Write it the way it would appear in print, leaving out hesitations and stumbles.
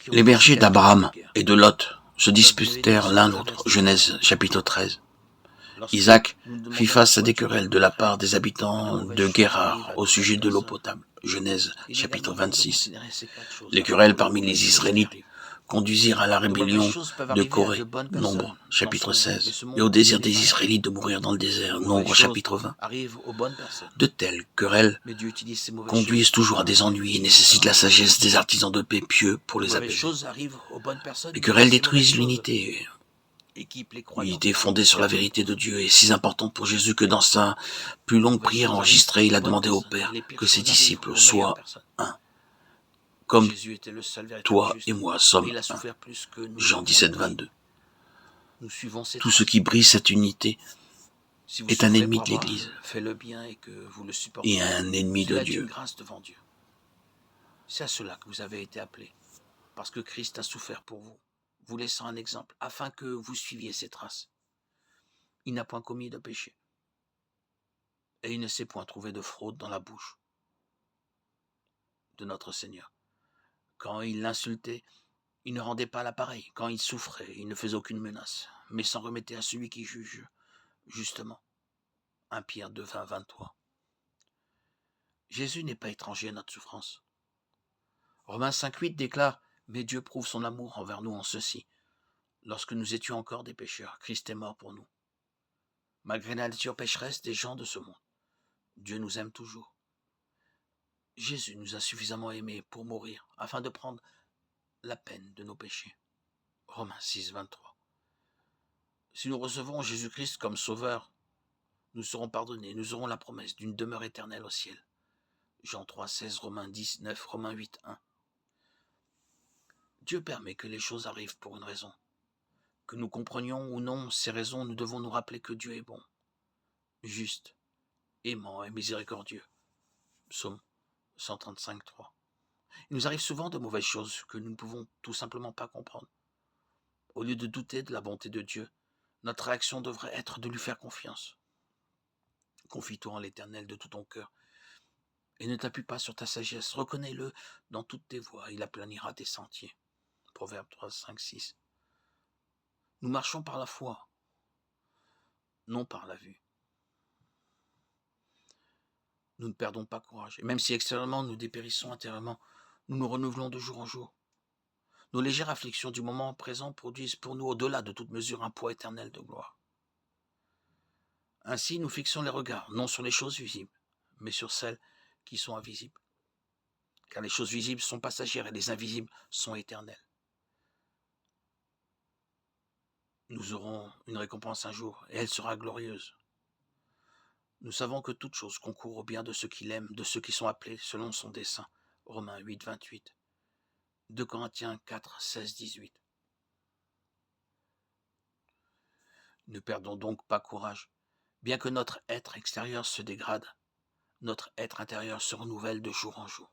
Les bergers d'Abraham et de Lot se disputèrent l'un l'autre. Genèse chapitre 13. Isaac fit face à des querelles de la part des habitants de Guérar au sujet de l'eau potable. Genèse chapitre 26. Les querelles parmi les Israélites conduisirent à la rébellion de Corée, Nombre chapitre 16, et au désir des Israélites de mourir dans le désert, Nombre chapitre 20. De telles querelles conduisent toujours à des ennuis et nécessitent la sagesse des artisans de paix pieux pour les apaiser. Les querelles détruisent l'unité fondée sur la vérité de Dieu est si importante pour Jésus que dans sa plus longue prière enregistrée, il a demandé au Père que ses disciples soient un, comme toi et moi sommes un. Jean 17, 22. Tout ce qui brise cette unité est un ennemi de l'Église et un ennemi de Dieu. C'est à cela que vous avez été appelés, parce que Christ a souffert pour vous, vous laissant un exemple, afin que vous suiviez ses traces. Il n'a point commis de péché, et il ne s'est point trouvé de fraude dans la bouche de notre Seigneur. Quand il l'insultait, il ne rendait pas l'appareil. Quand il souffrait, il ne faisait aucune menace, mais s'en remettait à celui qui juge justement. 1 Pierre 2, 20, 23. Jésus n'est pas étranger à notre souffrance. Romains 5, 8 déclare « Mais Dieu prouve son amour envers nous en ceci. Lorsque nous étions encore des pécheurs, Christ est mort pour nous. Malgré la nature pécheresse des gens de ce monde, Dieu nous aime toujours. Jésus nous a suffisamment aimés pour mourir, afin de prendre la peine de nos péchés. » Romains 6, 23. Si nous recevons Jésus-Christ comme Sauveur, nous serons pardonnés, nous aurons la promesse d'une demeure éternelle au ciel. Jean 3, 16, Romains 10, 9, Romains 8, 1. Dieu permet que les choses arrivent pour une raison. Que nous comprenions ou non ces raisons, nous devons nous rappeler que Dieu est bon, juste, aimant et miséricordieux. Psaume 135, 3. Il nous arrive souvent de mauvaises choses que nous ne pouvons tout simplement pas comprendre. Au lieu de douter de la bonté de Dieu, notre réaction devrait être de lui faire confiance. Confie-toi en l'Éternel de tout ton cœur et ne t'appuie pas sur ta sagesse. Reconnais-le dans toutes tes voies, il aplanira tes sentiers. Proverbe 3, 5, 6. Nous marchons par la foi, non par la vue. Nous ne perdons pas courage. Et même si extérieurement nous dépérissons intérieurement, nous nous renouvelons de jour en jour. Nos légères afflictions du moment présent produisent pour nous, au-delà de toute mesure, un poids éternel de gloire. Ainsi, nous fixons les regards, non sur les choses visibles, mais sur celles qui sont invisibles. Car les choses visibles sont passagères et les invisibles sont éternelles. Nous aurons une récompense un jour, et elle sera glorieuse. Nous savons que toute chose concourt au bien de ceux qui l'aiment, de ceux qui sont appelés selon son dessein. Romains 8, 28. 2 Corinthiens 4, 16, 18. Ne perdons donc pas courage. Bien que notre être extérieur se dégrade, notre être intérieur se renouvelle de jour en jour.